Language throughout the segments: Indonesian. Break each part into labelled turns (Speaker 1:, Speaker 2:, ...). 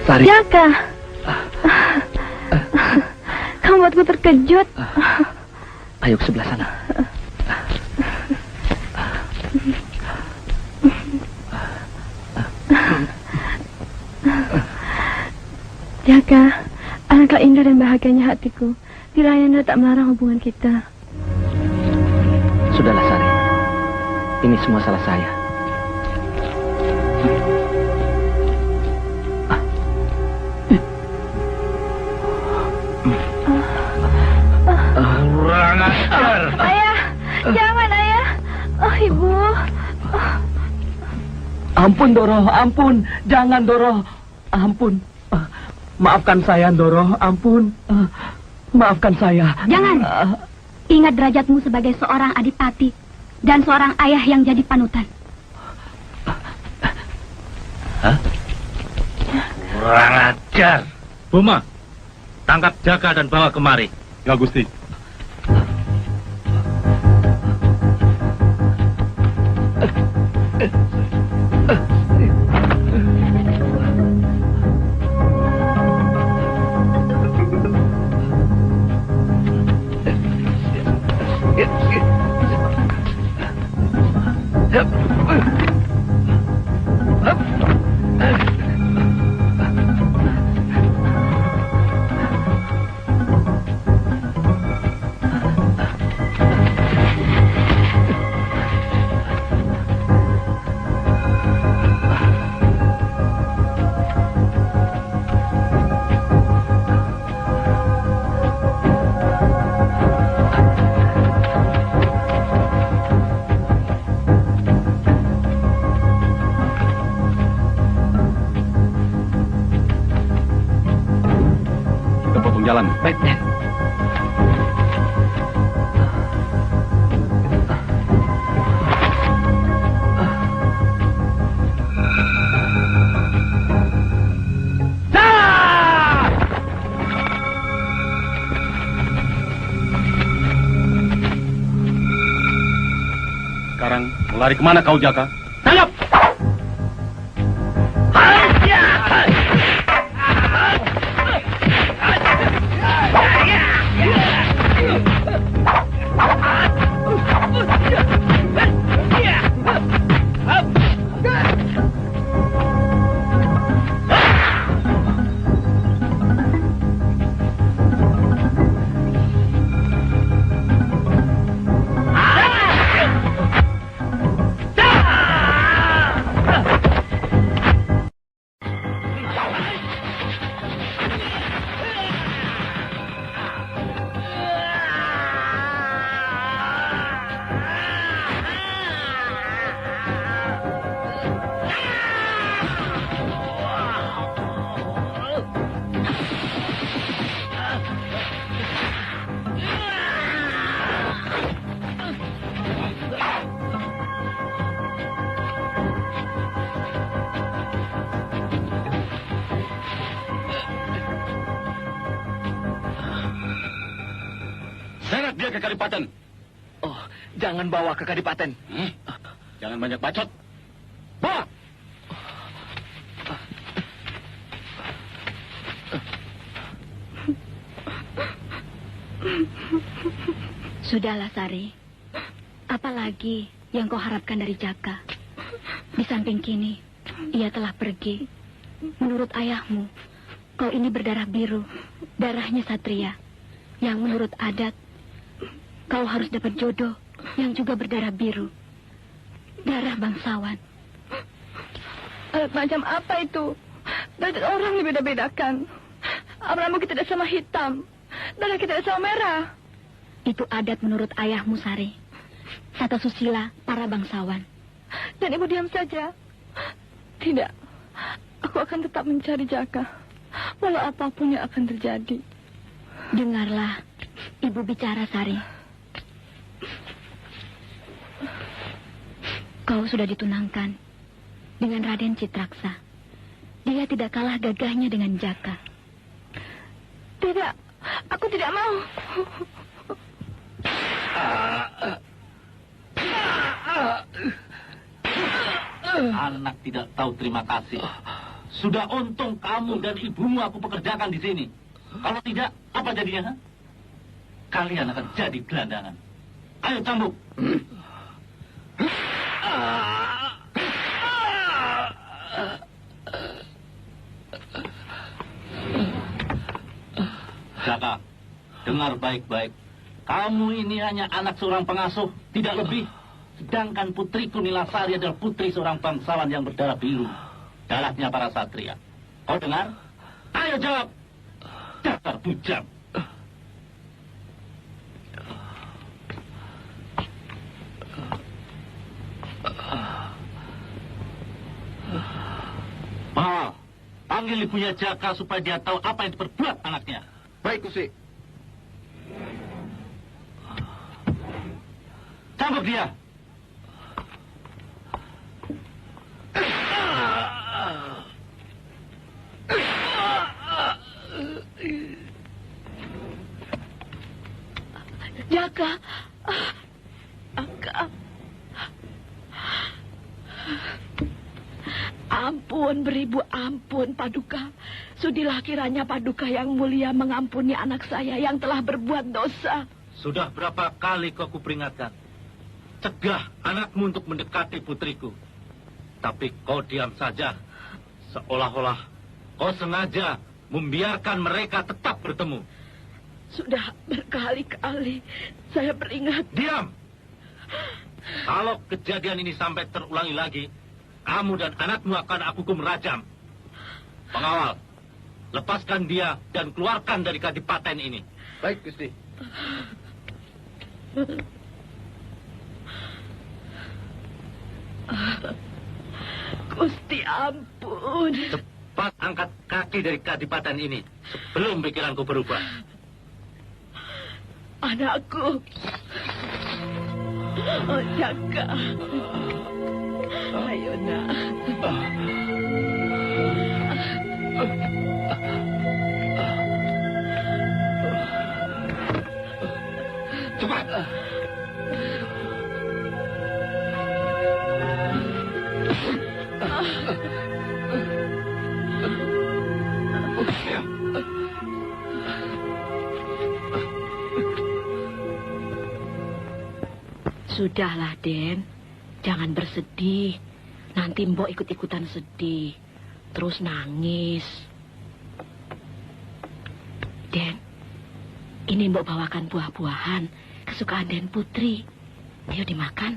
Speaker 1: Sari.
Speaker 2: Jaka. Kamu buatku terkejut.
Speaker 1: Ayo ke sebelah sana.
Speaker 2: Jaka, alangkah indah dan bahagianya hatiku bila Ayanda tak melarang hubungan kita.
Speaker 1: Sudahlah Sari, ini semua salah saya.
Speaker 3: Kurang ajar.
Speaker 2: Ayah, jangan ayah. Oh ibu.
Speaker 1: Ampun Doro, ampun, jangan Doro, ampun. Maafkan saya Doro, ampun. Maafkan saya.
Speaker 4: Jangan. Ingat derajatmu sebagai seorang adipati dan seorang ayah yang jadi panutan.
Speaker 3: Hah? Kurang ajar. Buma, tangkap Jaka dan bawa kemari.
Speaker 5: Ya, Gusti. Jalan.
Speaker 1: Baik, Den.
Speaker 5: Sekarang melari kemana kau, Jaka?
Speaker 3: Tangkap!
Speaker 5: Seret dia ke Kadipaten.
Speaker 1: Oh, jangan bawa ke Kadipaten.
Speaker 5: Jangan banyak bacot. Bawa!
Speaker 4: Sudahlah, Sari. Apalagi yang kau harapkan dari Jaka? Di samping kini, ia telah pergi. Menurut ayahmu, kau ini berdarah biru, darahnya satria. Yang menurut adat, kau harus dapat jodoh yang juga berdarah biru, darah bangsawan.
Speaker 2: Alat macam apa itu? Darah orang dibeda-bedakan. Abramu kita tidak sama hitam, darah kita tidak sama merah.
Speaker 4: Itu adat menurut ayahmu, Sari. Tata susila para bangsawan.
Speaker 2: Dan ibu diam saja. Tidak, aku akan tetap mencari Jaka, walau apapun yang akan terjadi.
Speaker 4: Dengarlah ibu bicara, Sari. Kau sudah ditunangkan dengan Raden Citraksa. Dia tidak kalah gagahnya dengan Jaka.
Speaker 2: Tidak, aku tidak mau.
Speaker 3: Anak tidak tahu terima kasih. Sudah untung kamu dan ibumu aku pekerjakan di sini. Kalau tidak, apa jadinya? Ha? Kalian akan jadi gelandangan. Ayo cambuk. Jaka, dengar baik-baik. Kamu ini hanya anak seorang pengasuh, tidak lebih. Sedangkan putriku Nilasari adalah putri seorang bangsawan yang berdarah biru. Darahnya para satria. Kau dengar? Ayo jawab. Dasar bujang. Panggil ibunya Jaka supaya dia tahu apa yang diperbuat anaknya.
Speaker 5: Baik, Gusti.
Speaker 3: Cambuk dia.
Speaker 2: Jaka. Jaka. Ampun, beribu ampun, Paduka. Sudilah kiranya Paduka yang mulia mengampuni anak saya yang telah berbuat dosa.
Speaker 3: Sudah berapa kali kau kuperingatkan? Cegah anakmu untuk mendekati putriku. Tapi kau diam saja. Seolah-olah kau sengaja membiarkan mereka tetap bertemu.
Speaker 2: Sudah berkali-kali saya peringat.
Speaker 3: Diam! Kalau kejadian ini sampai terulangi lagi, kamu dan anakmu akan aku hukum rajam. Pengawal, lepaskan dia dan keluarkan dari kadipaten ini.
Speaker 5: Baik, Gusti.
Speaker 2: Gusti ampun.
Speaker 3: Cepat angkat kaki dari kadipaten ini sebelum pikiranku berubah.
Speaker 2: Anakku. Oh, Jaka. Ayo, nak.
Speaker 5: Cepat.
Speaker 2: Sudahlah, Den. Jangan bersedih. Nanti Mbok ikut-ikutan sedih. Terus nangis. Den, ini Mbok bawakan buah-buahan kesukaan Den Putri. Ayo dimakan.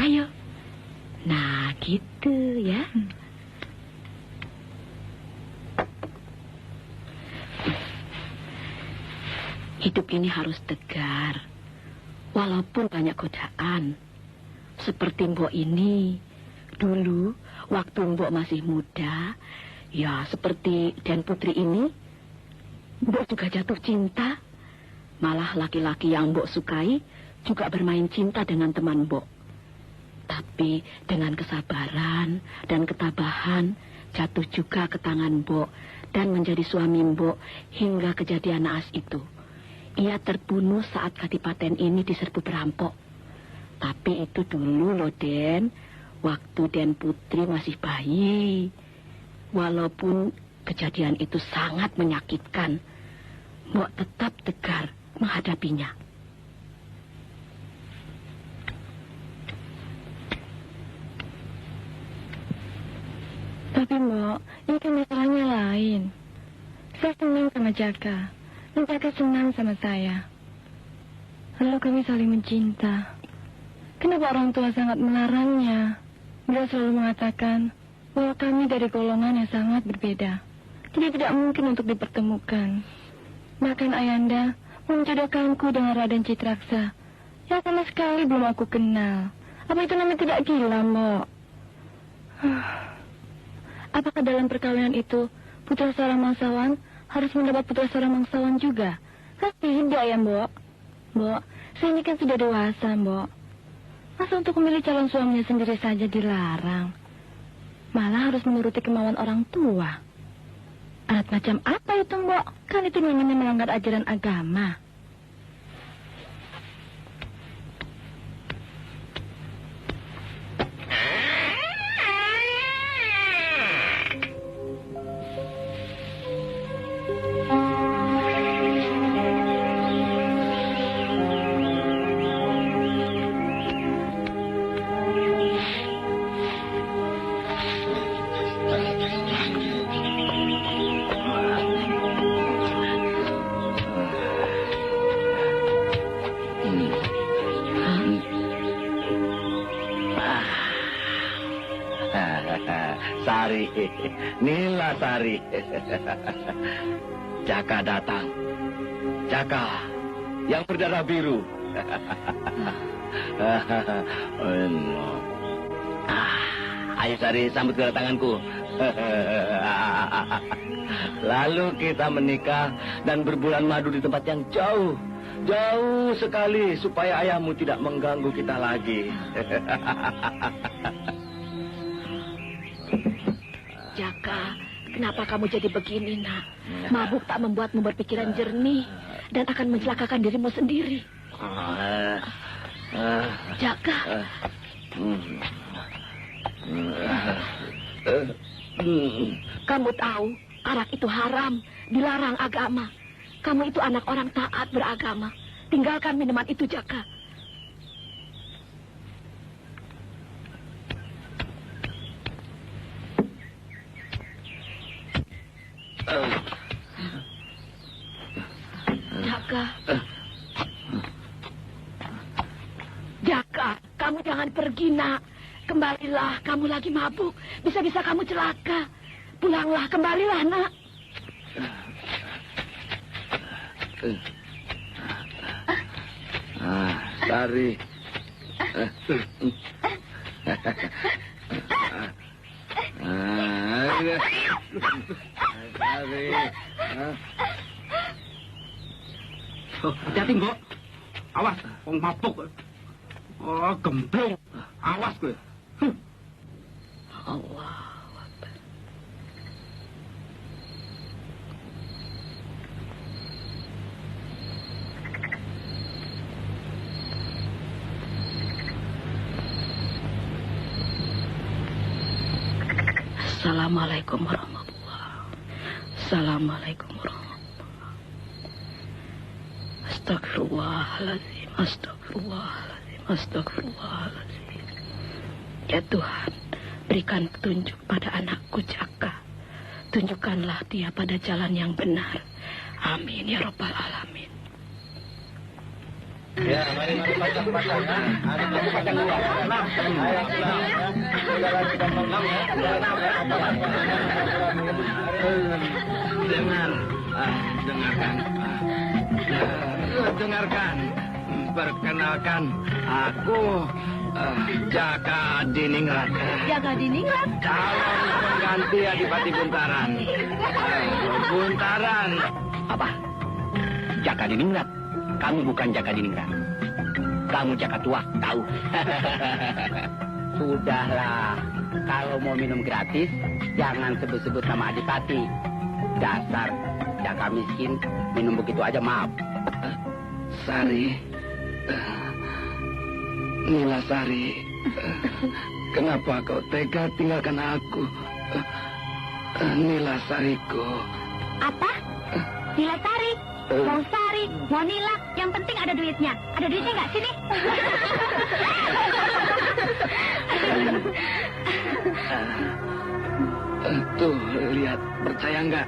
Speaker 2: Ayo. Nah, gitu ya. Hidup ini harus tegar. Walaupun banyak godaan. Seperti Mbok ini. Dulu, waktu Mbok masih muda, ya seperti Den Putri ini, Mbok juga jatuh cinta. Malah laki-laki yang Mbok sukai juga bermain cinta dengan teman Mbok. Tapi dengan kesabaran dan ketabahan, jatuh juga ke tangan Mbok dan menjadi suami Mbok hingga kejadian naas itu. Ia terbunuh saat kadipaten ini diserbu perampok. Tapi itu dulu loh, Den. Waktu Den Putri masih bayi. Walaupun kejadian itu sangat menyakitkan, Mbok tetap tegar menghadapinya.
Speaker 4: Tapi Mbok, ini kan masalahnya lain. Saya senang sama Jaka. Dan Jaka senang sama saya. Lalu kami saling mencinta. Kenapa orang tua sangat melarangnya? Beliau selalu mengatakan bahwa kami dari golongan yang sangat berbeda. Jadi tidak mungkin untuk dipertemukan. Bahkan Ayanda menjodohkanku dengan Raden Citraksa yang sama sekali belum aku kenal. Apa itu namanya tidak gila, Mbok? Apakah dalam perkawinan itu putra seorang bangsawan harus mendapat putra seorang bangsawan juga? Kan tidak ya, Mbok? Mbok, saya ini kan sudah dewasa, Mbok. Masa untuk memilih calon suaminya sendiri saja dilarang? Malah harus menuruti kemauan orang tua. Alat macam apa itu, Mbok? Kan itu namanya melanggar ajaran agama.
Speaker 1: Nilasari, Nilasari. Jaka datang. Jaka yang berdarah biru. Ayo Sari, sambut kedatanganku. Lalu kita menikah dan berbulan madu di tempat yang jauh. Jauh sekali supaya ayahmu tidak mengganggu kita lagi.
Speaker 2: Jaka, kenapa kamu jadi begini, nak? Mabuk tak membuatmu berpikiran jernih dan akan mencelakakan dirimu sendiri. Jaka. Kamu tahu, arak itu haram, dilarang agama. Kamu itu anak orang taat beragama. Tinggalkan minuman itu, Jaka. Jaka. Jaka, kamu jangan pergi, nak. Kembalilah, kamu lagi mabuk. Bisa-bisa kamu celaka. Pulanglah, kembalilah, nak.
Speaker 1: Sari. Sari.
Speaker 5: Hati-hati, Mbok. Awas, wong mabuk. Oh, gemblong. Awas kowe.
Speaker 2: Allah. Assalamualaikum warahmatullahi. Assalamualaikum warahmatullahi. Astagfirullahaladzim, astagfirullahaladzim, astagfirullahaladzim. Ya Tuhan, berikan petunjuk pada anakku Jaka. Tunjukkanlah dia pada jalan yang benar. Amin ya Rabbal Alamin.
Speaker 5: Ya, mari pasang ya. Mari pasang dulu.
Speaker 1: Dengarkan. Perkenalkan, aku Jaka Diningrat.
Speaker 4: Jaka Diningrat?
Speaker 1: Calon pengganti Adipati Buntaran. Buntaran.
Speaker 3: Apa? Jaka Diningrat? Kamu bukan Jaka Diningrat. Kamu Jaka tua, tahu. Sudahlah, kalau mau minum gratis, jangan sebut-sebut nama Adipati. Dasar Jaka miskin, minum begitu aja, maaf.
Speaker 1: Sari. Nilasari. Kenapa kau tega tinggalkan aku? Nilasariku.
Speaker 4: Apa? Nilasari? Mau Sari, mau Nila, yang penting ada duitnya. Ada duitnya nggak sini?
Speaker 1: Tuh, lihat. Percaya nggak?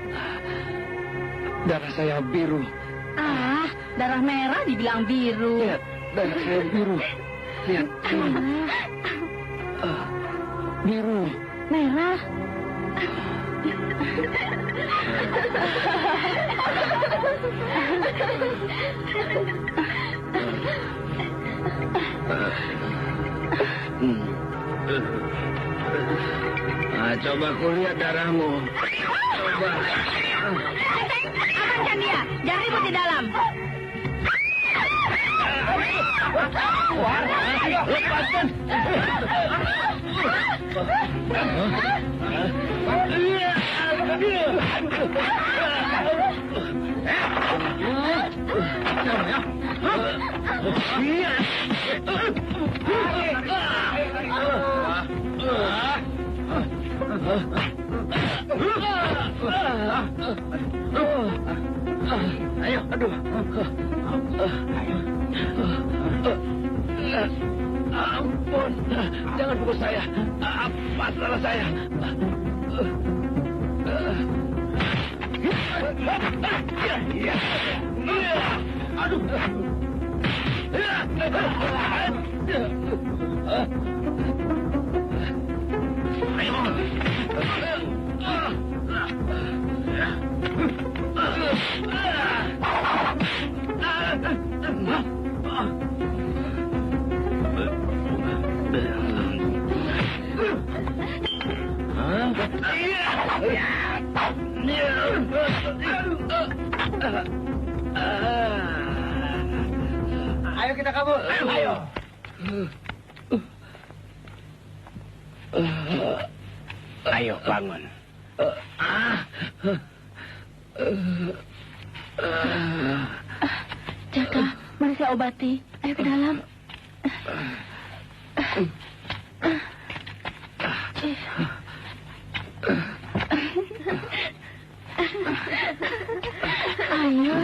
Speaker 1: Darah saya biru.
Speaker 4: Ah, darah merah dibilang biru.
Speaker 1: Lihat, darah saya biru. Lihat, biru.
Speaker 4: Merah.
Speaker 1: Coba kulihat darahmu. Coba.
Speaker 4: Amankan dia, jangan ribut di dalam.
Speaker 1: Lepaskan. Ayo, aduh. Ampun, jangan pukul saya. Apa salah saya? Aduh. Ayo. Ayo kita kabur. Ayo.
Speaker 5: Ayo bangun.
Speaker 4: Jaka, mari saya obati. Ayo ke dalam. Ayo.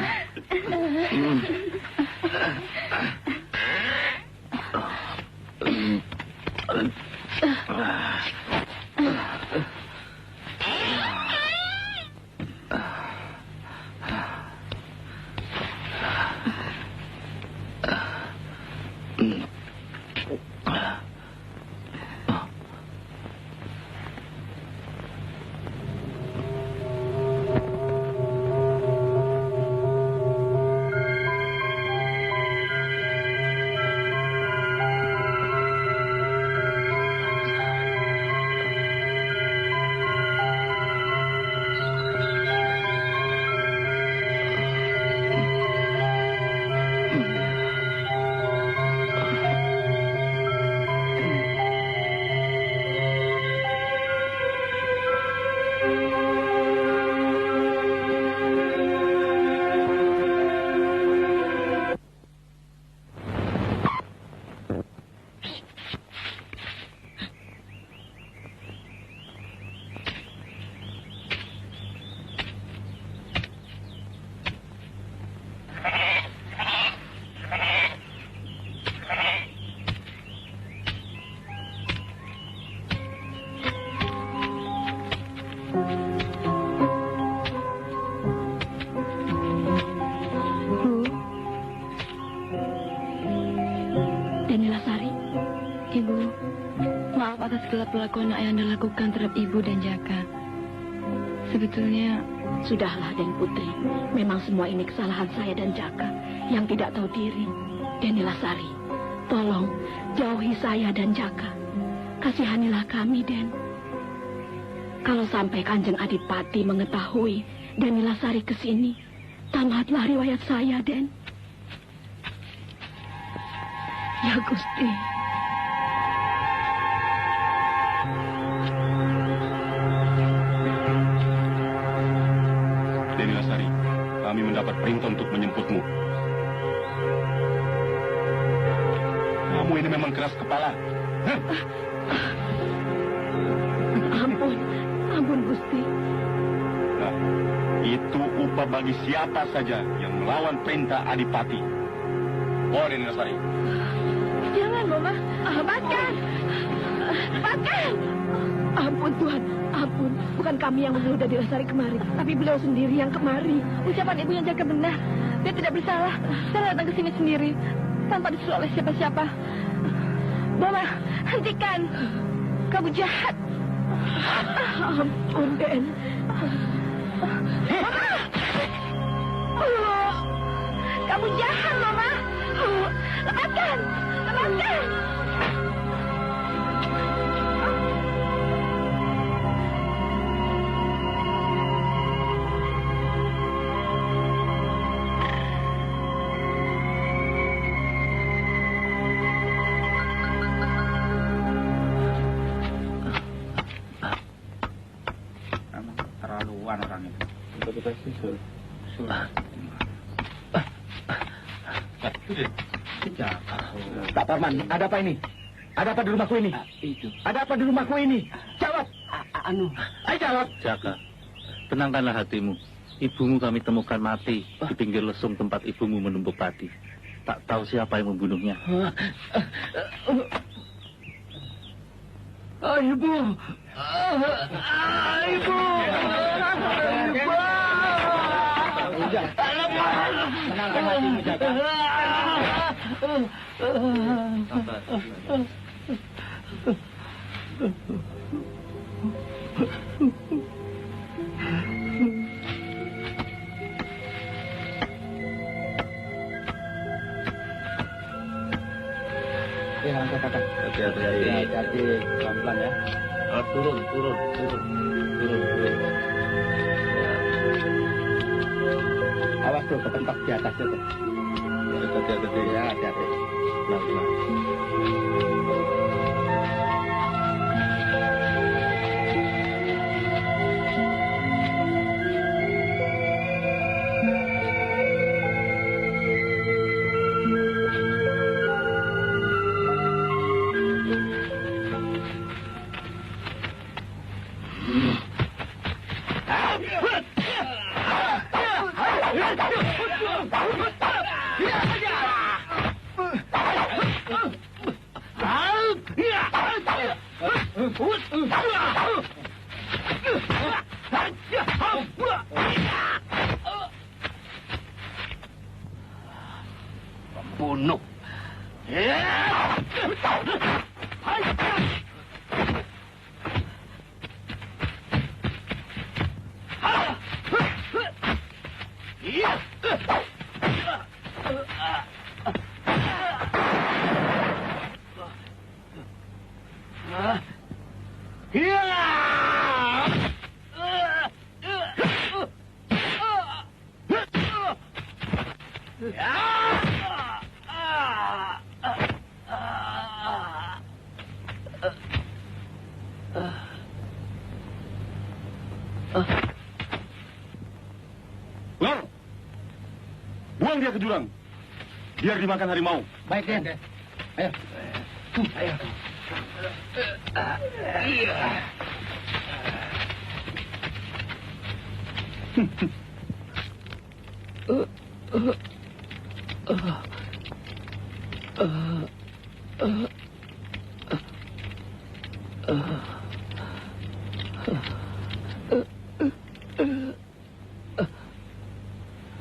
Speaker 2: atas segala perlakuan yang Ayanda lakukan terhadap Ibu dan Jaka. Sebetulnya... Sudahlah, Den Putri. Memang semua ini kesalahan saya dan Jaka yang tidak tahu diri. Den Nilasari, tolong jauhi saya dan Jaka. Kasihanilah kami, Den. Kalau sampai Kanjeng Adipati mengetahui Den Nilasari ke sini, tamatlah riwayat saya, Den. Ya, Gusti.
Speaker 6: Den Nilasari, kami mendapat perintah untuk menjemputmu. Kamu ini memang keras kepala. Hah?
Speaker 2: Ampun, Gusti.
Speaker 6: Nah, itu upah bagi siapa saja yang melawan perintah Adipati. Oh, Den Nilasari.
Speaker 2: Jangan, Mama. Lepaskan. Lepaskan. Ampun, Tuhan. Ampun. Bukan kami yang menyuruh Den Nilasari kemari, tapi beliau sendiri yang kemari. Ucapan Ibu yang Jaka benar. Dia tidak bersalah. Saya datang ke sini sendiri, tanpa disuruh oleh siapa-siapa. Mama, hentikan. Kamu jahat. Ampun, Den. Mama! Kamu jahat, Mama. Lepaskan. Lepaskan.
Speaker 5: Terlaluan orang itu.
Speaker 1: Pak Parman, ada apa ini? Ada apa di rumahku ini?
Speaker 3: Itu.
Speaker 1: Ada apa di rumahku ini? Jawab. Ayo jawab.
Speaker 3: Jaka, tenangkanlah hatimu. Ibumu kami temukan mati di pinggir lesung tempat ibumu menumbuk padi. Tak tahu siapa yang membunuhnya.
Speaker 1: Ibu. Ibu.
Speaker 5: Tenangkan hatimu, Jaka.
Speaker 1: Ya,
Speaker 5: langkah kakak.
Speaker 3: Hati-hati.
Speaker 5: Hati-hati, pelan-pelan ya.
Speaker 3: Turun.
Speaker 5: Awas tuh, kepentok di atas tuh.
Speaker 3: Hati-hati.
Speaker 5: Ya, hati-hati. Pelan-pelan.
Speaker 3: Bunuh.
Speaker 6: Ular! Buang dia ke jurang. Biar dimakan harimau.
Speaker 5: Baik, Den. Ayo. Ayo.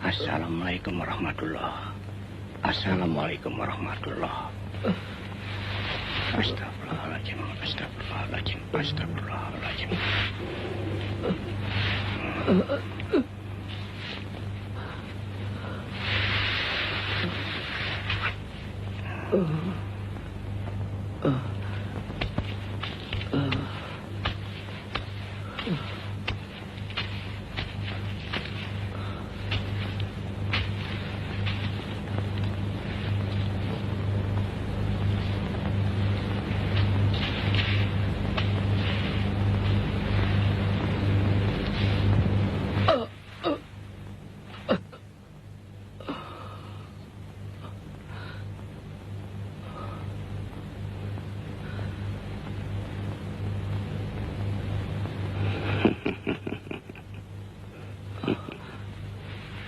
Speaker 1: Assalamualaikum warahmatullah. Assalamualaikum warahmatullah. Astagfirullahaladzim. Astagfirullahaladzim. Astagfirullahaladzim.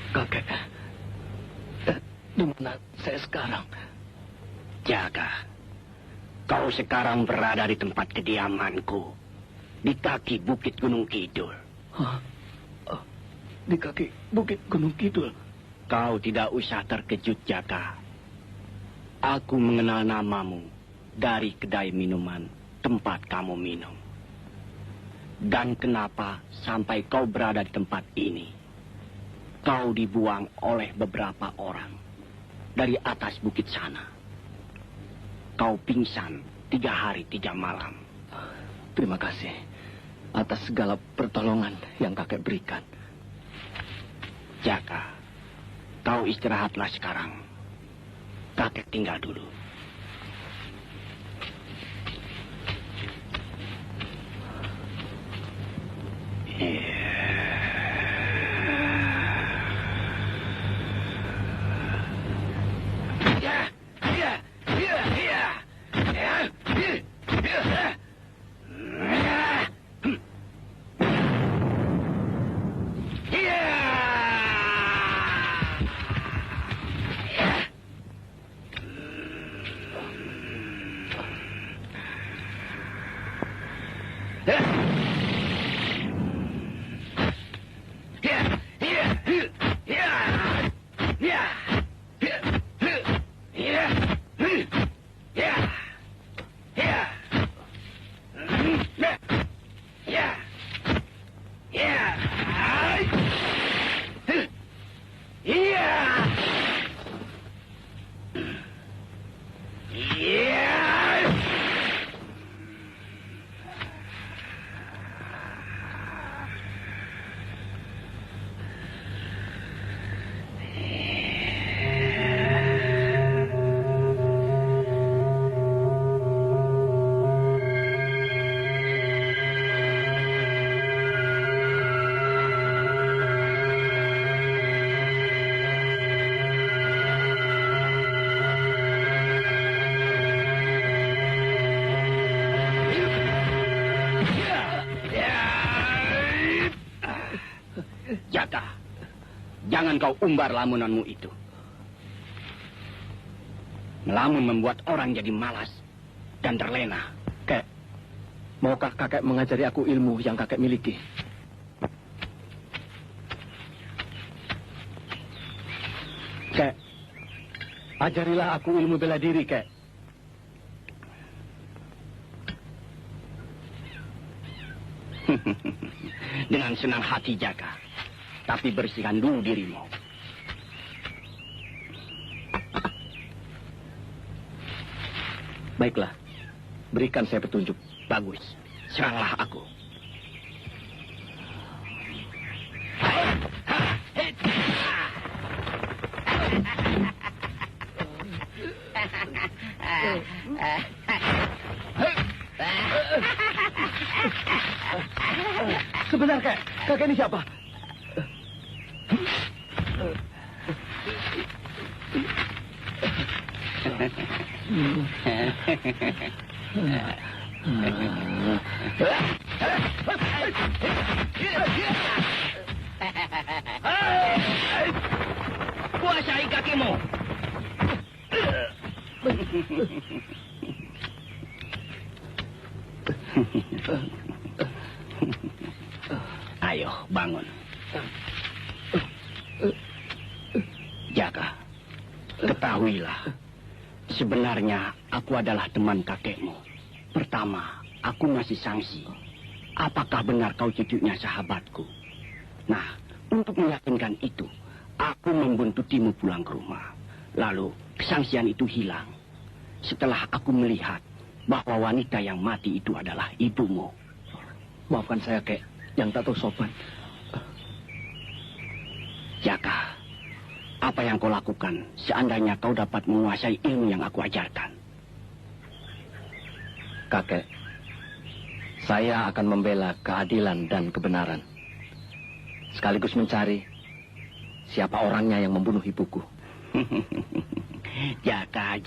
Speaker 1: Kakek, di mana saya sekarang?
Speaker 7: Jaga. Kau sekarang berada di tempat kediamanku. Di kaki Bukit Gunung Kidul.
Speaker 1: Hah? Oh, di kaki Bukit Gunung Kidul?
Speaker 7: Kau tidak usah terkejut, Jaka. Aku mengenal namamu dari kedai minuman tempat kamu minum. Dan kenapa sampai kau berada di tempat ini? Kau dibuang oleh beberapa orang dari atas bukit sana. Kau pingsan 3 hari 3 malam.
Speaker 1: Terima kasih atas segala pertolongan yang kakek berikan.
Speaker 7: Jaka, kau istirahatlah sekarang. Kakek tinggal dulu. Jangan kau umbar lamunanmu itu. Melamun membuat orang jadi malas dan terlena.
Speaker 1: Kek, maukah kakek mengajari aku ilmu yang kakek miliki? Kek, ajarilah aku ilmu bela diri, Kek.
Speaker 7: Dengan senang hati, Jaka. Tapi bersihkan dulu dirimu.
Speaker 1: Baiklah, berikan saya petunjuk.
Speaker 7: Bagus, seranglah aku.
Speaker 1: Sebentar, Kek. Kakek ini siapa?
Speaker 7: Kuasai kakimu. Ayo, bangun. Jaka, ketahuilah. Sebenarnya aku adalah teman kakekmu. Pertama, aku masih sangsi. Apakah benar kau cucunya sahabatku? Nah, untuk meyakinkan itu, aku membuntutimu pulang ke rumah. Lalu, kesangsian itu hilang. Setelah aku melihat bahwa wanita yang mati itu adalah ibumu.
Speaker 1: Maafkan saya, Kek, yang tak tahu sopan.
Speaker 7: Jaka, apa yang kau lakukan seandainya kau dapat menguasai ilmu yang aku ajarkan?
Speaker 1: Kakek, saya akan membela keadilan dan kebenaran. Sekaligus mencari siapa orangnya yang membunuh ibuku.
Speaker 7: Jaka.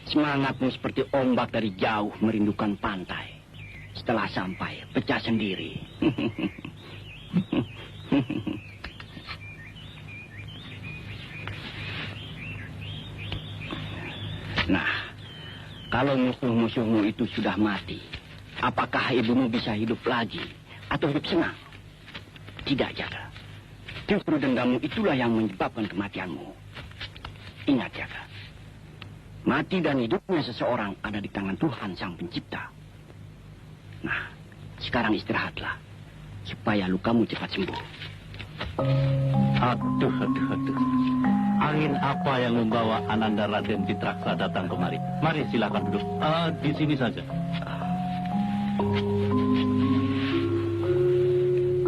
Speaker 7: Semangatmu seperti ombak dari jauh merindukan pantai. Setelah sampai, pecah sendiri. Nah, kalau musuh-musuhmu itu sudah mati, apakah ibumu bisa hidup lagi atau hidup senang? Tidak, Jaka. Justru dendammu itulah yang menyebabkan kematianmu. Ingat, Jaka. Mati dan hidupnya seseorang ada di tangan Tuhan Sang Pencipta. Nah, sekarang istirahatlah, supaya lukamu cepat sembuh.
Speaker 3: Aduh. Angin apa yang membawa Ananda Raden Citraksa datang kemari? Mari silakan duduk. Di sini saja.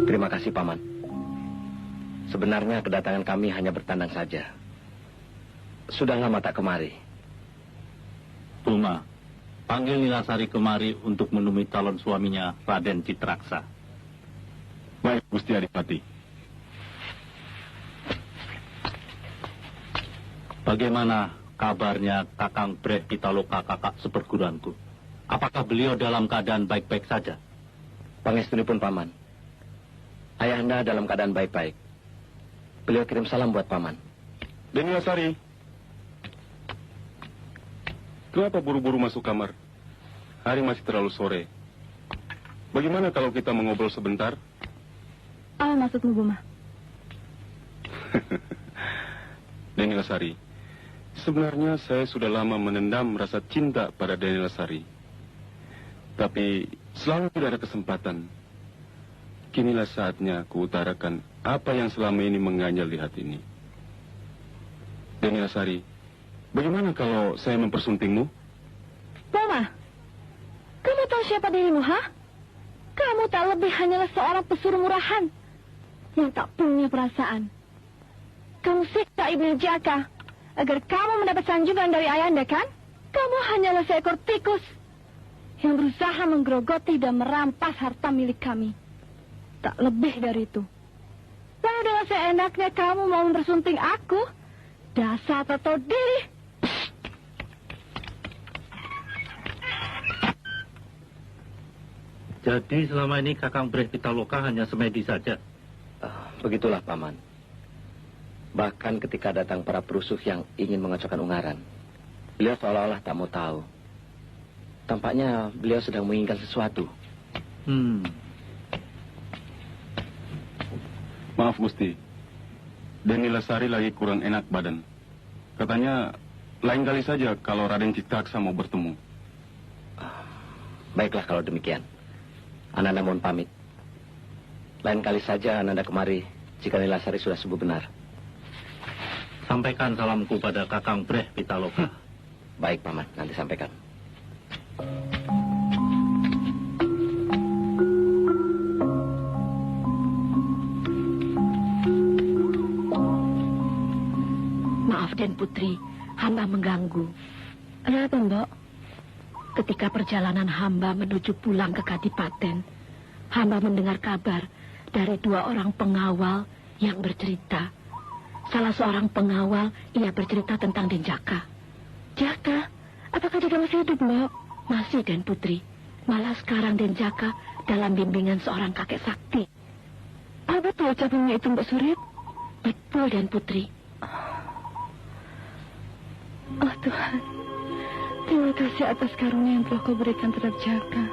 Speaker 1: Terima kasih, Paman. Sebenarnya kedatangan kami hanya bertandang saja. Sudah lama tak kemari.
Speaker 3: Puma, panggil Nilasari kemari untuk menemui calon suaminya, Raden Citraksa.
Speaker 6: Baik, Gusti Adipati.
Speaker 3: Bagaimana kabarnya Kakang Breh Pitaloka, kakak seperguruanku? Apakah beliau dalam keadaan baik-baik saja?
Speaker 1: Pangestunipun, Paman. Ayahanda dalam keadaan baik-baik. Beliau kirim salam buat Paman.
Speaker 6: Nilasari, kenapa buru-buru masuk kamar? Hari masih terlalu sore. Bagaimana kalau kita mengobrol sebentar?
Speaker 4: Apa maksudmu, Buma?
Speaker 6: Nilasari, sebenarnya saya sudah lama menendam rasa cinta pada Nilasari. Tapi selalu tidak ada kesempatan. Kinilah saatnya kuutarakan apa yang selama ini mengganjal di hati ini. Nilasari, bagaimana kalau saya mempersuntingmu?
Speaker 4: Buma, kamu tahu siapa dirimu, ha? Kamu tak lebih hanyalah seorang pesuruh murahan yang tak punya perasaan. Kamu siksa Ibnu Jaka agar kamu mendapat sanjungan dari ayahanda, kan? Kamu hanyalah seekor tikus yang berusaha menggerogoti dan merampas harta milik kami. Tak lebih dari itu. Lalu dengan seenaknya kamu mau mempersunting aku? Dasar tak tahu diri.
Speaker 3: Jadi selama ini Kakang Breh Pitaloka hanya semedi saja?
Speaker 1: Begitulah, Paman. Bahkan ketika datang para perusuh yang ingin mengacaukan Ungaran, beliau seolah-olah tak mau tahu. Tampaknya beliau sedang menginginkan sesuatu.
Speaker 6: Maaf Gusti, Deni Lesari lagi kurang enak badan. Katanya lain kali saja kalau Raden Citraksa mau bertemu.
Speaker 1: Baiklah kalau demikian. Ananda mohon pamit. Lain kali saja Ananda kemari jika Deni Lesari sudah sembuh benar.
Speaker 3: Sampaikan salamku pada Kakang Breh Pitaloka.
Speaker 1: Baik, Paman. Nanti sampaikan.
Speaker 2: Maaf, Den Putri. Hamba mengganggu.
Speaker 4: Ada apa, Mbok?
Speaker 2: Ketika perjalanan hamba menuju pulang ke Kadipaten, hamba mendengar kabar dari 2 orang pengawal yang bercerita. Salah seorang pengawal, ia bercerita tentang Den Jaka.
Speaker 4: Jaka? Apakah dia masih hidup, Mbok?
Speaker 2: Masih, Den Putri. Malah sekarang Den Jaka dalam bimbingan seorang kakek sakti.
Speaker 4: Apa tuh ucapannya itu, Mbak Surip?
Speaker 2: Betul, Den Putri.
Speaker 4: Oh Tuhan, terima kasih atas karunia yang telah kau berikan terhadap Jaka.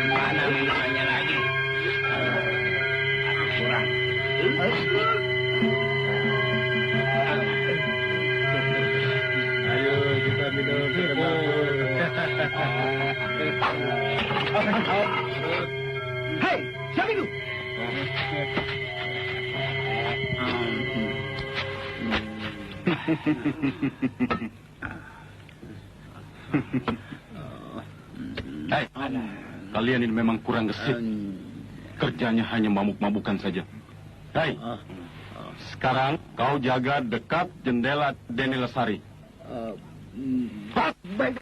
Speaker 5: Mana minumannya lagi? Kurang. Ayo kita minum. Hei, siapa itu?
Speaker 6: Hai, kalian ini memang kurang gesit. Kerjanya hanya mabuk-mabukan saja. Hai, sekarang kau jaga dekat jendela Deni Lesari.
Speaker 5: Baik.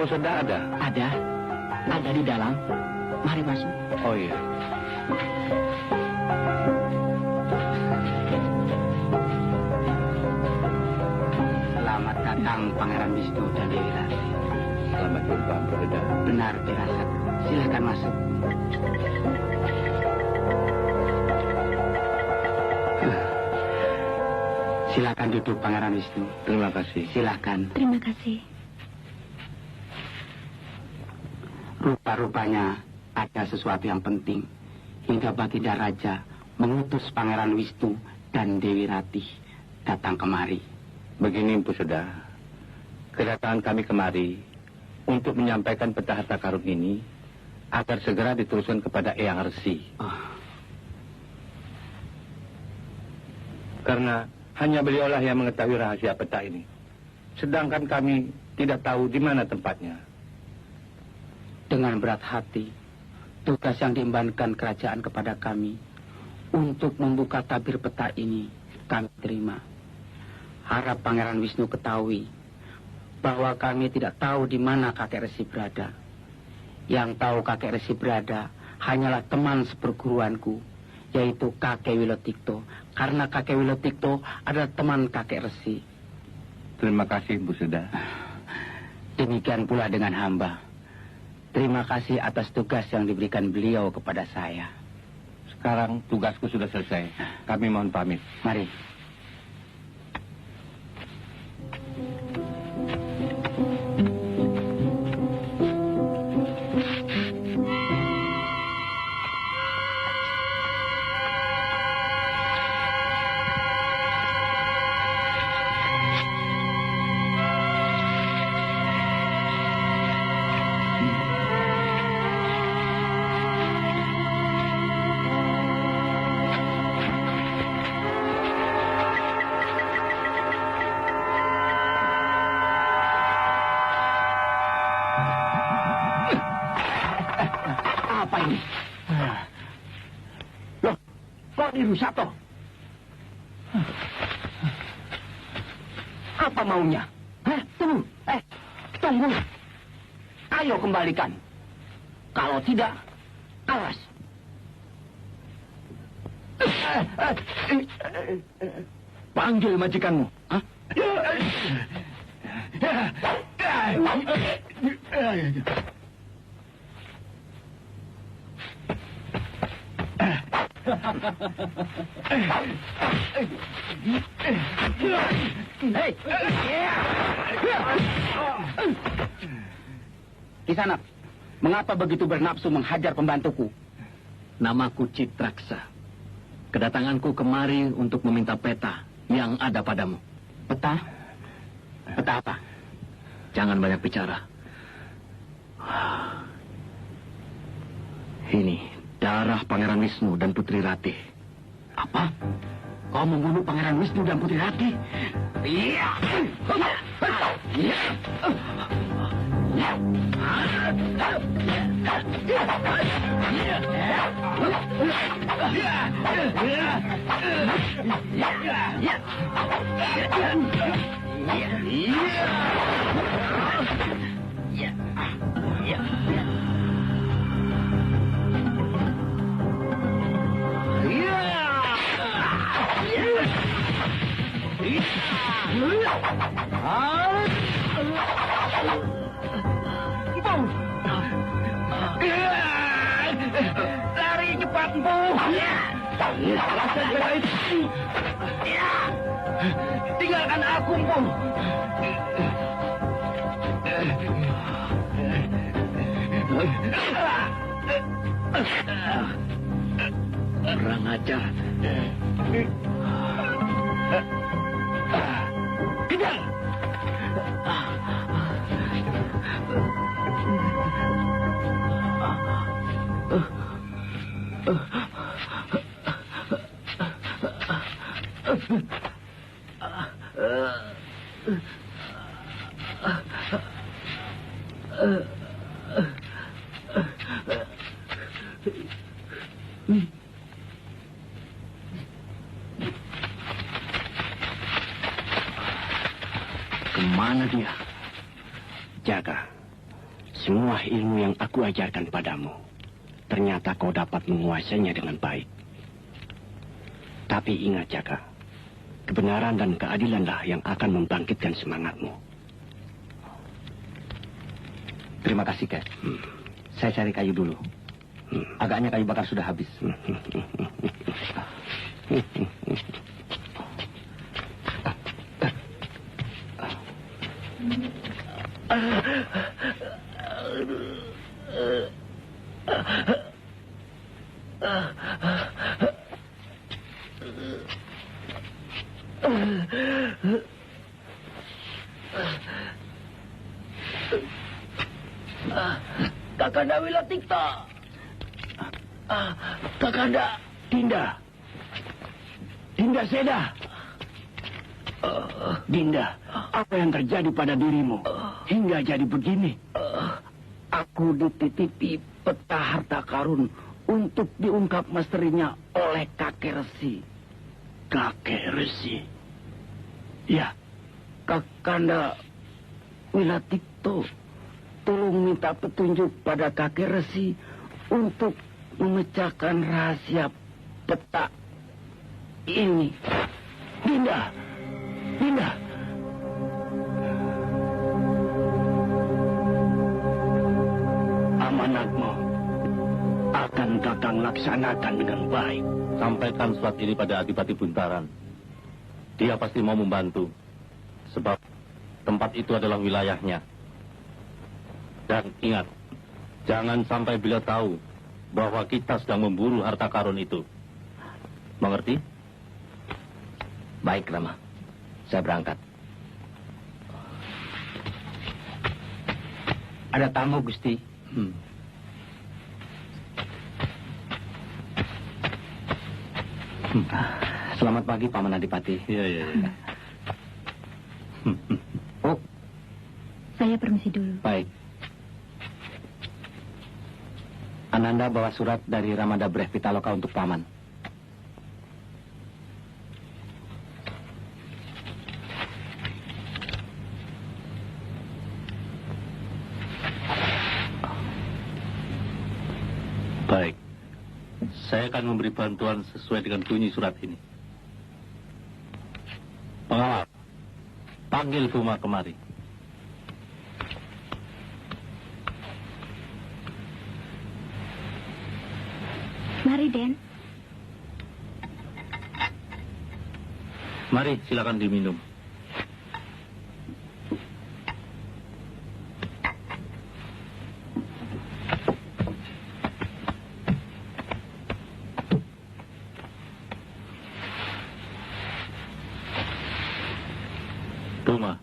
Speaker 1: Sudah ada?
Speaker 7: Ada di dalam. Mari masuk.
Speaker 1: Oh iya.
Speaker 7: Selamat datang Pangeran Wisnu dan Dewi Lati.
Speaker 1: Selamat jumpa, Berbeda.
Speaker 7: Benar, Pirasat. Silakan masuk. Silakan duduk, Pangeran Wisnu.
Speaker 1: Terima kasih.
Speaker 7: Silakan.
Speaker 4: Terima kasih.
Speaker 7: Rupa-rupanya ada sesuatu yang penting hingga Baginda Raja mengutus Pangeran Wisnu
Speaker 5: dan Dewi Ratih datang kemari.
Speaker 7: Begini, Empu Sudah. Kedatangan kami kemari untuk menyampaikan peta harta karun ini agar segera diteruskan kepada Eyang Resi. Karena hanya beliaulah yang mengetahui rahasia peta ini. Sedangkan kami tidak tahu di mana tempatnya.
Speaker 5: Dengan berat hati, tugas yang diembankan kerajaan kepada kami untuk membuka tabir peta ini kami terima. Harap Pangeran Wisnu ketahui bahwa kami tidak tahu di mana kakek Resi berada. Yang tahu kakek Resi berada hanyalah teman seperguruanku, yaitu kakek Wilotikto. Karena kakek Wilotikto adalah teman kakek Resi.
Speaker 7: Terima kasih, Bu Sudah.
Speaker 5: Demikian pula dengan hamba. Terima kasih atas tugas yang diberikan beliau kepada saya.
Speaker 7: Sekarang tugasku sudah selesai. Kami mohon pamit.
Speaker 5: Mari. Apa ini? Loh, kok dirusak toh? Apa maunya? Hah? Tunggu. Tunggu. Ayo kembalikan. Kalau tidak, awas.
Speaker 7: Panggil majikanmu.
Speaker 5: Hah? Kisanak, mengapa begitu bernafsu menghajar pembantuku?
Speaker 1: Namaku Citraksa. Kedatanganku kemari untuk meminta peta yang ada padamu.
Speaker 5: Peta? Peta apa?
Speaker 1: Jangan banyak bicara. Ini darah Pangeran Wisnu dan Putri Ratih.
Speaker 5: Apa? Kau membunuh Pangeran Wisnu dan Putri Ratih? Iya. Lari cepat, Bu. Tinggalkan aku, Bu.
Speaker 1: Kurang ajar.
Speaker 5: Kejar.
Speaker 7: Kemana dia? Jaga. Semua ilmu yang aku ajarkan padamu, ternyata kau dapat menguasainya dengan baik. Tapi ingat, Jaga. Kebenaran dan keadilanlah yang akan membangkitkan semangatmu.
Speaker 5: Terima kasih, Kek. Saya cari kayu dulu. Agaknya kayu bakar sudah habis.
Speaker 1: Kakanda Wilatikta. Kakanda.
Speaker 7: Dinda. Dinda Seda. Dinda, apa yang terjadi pada dirimu hingga jadi begini?
Speaker 5: Aku dititipi peta harta karun untuk diungkap misterinya oleh kakek resi.
Speaker 7: Kakek Resi. Ya,
Speaker 5: Kakanda Wilatikto, tolong minta petunjuk pada kakek resi untuk memecahkan rahasia peta ini.
Speaker 7: Dinda. Dinda. Amanatmu akan Kakang laksanakan dengan baik.
Speaker 3: Sampaikan surat ini pada Adipati Buntaran. Dia pasti mau membantu. Sebab tempat itu adalah wilayahnya. Dan ingat, jangan sampai beliau tahu bahwa kita sedang memburu harta karun itu. Mengerti?
Speaker 1: Baik, Rama. Saya berangkat.
Speaker 5: Ada tamu, Gusti.
Speaker 7: Selamat pagi, Paman Adipati.
Speaker 3: Iya.
Speaker 5: Oh,
Speaker 4: Saya permisi dulu.
Speaker 7: Baik. Ananda bawa surat dari Ramadabreh Pitaloka untuk Paman.
Speaker 3: Baik. Saya akan memberi bantuan sesuai dengan bunyi surat ini. Pengawal, panggil Buma kemari.
Speaker 4: Mari, Den.
Speaker 3: Mari, silakan diminum. Buma,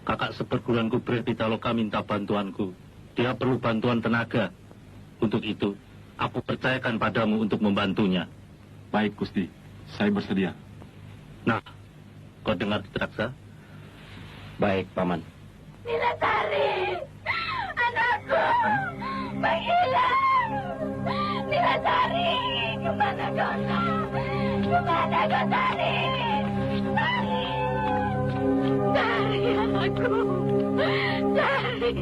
Speaker 3: kakak seperguruanku Breh Pitaloka minta bantuanku. Dia perlu bantuan tenaga. Untuk itu, aku percayakan padamu untuk membantunya.
Speaker 6: Baik, Gusti. Saya bersedia.
Speaker 3: Nah, kau dengar Titraksa?
Speaker 7: Baik, Paman.
Speaker 8: Nilasari, anakku, menghilang. Nilasari, kemana kau nak? Kemana kau Sari? Sari, anakku, Sari.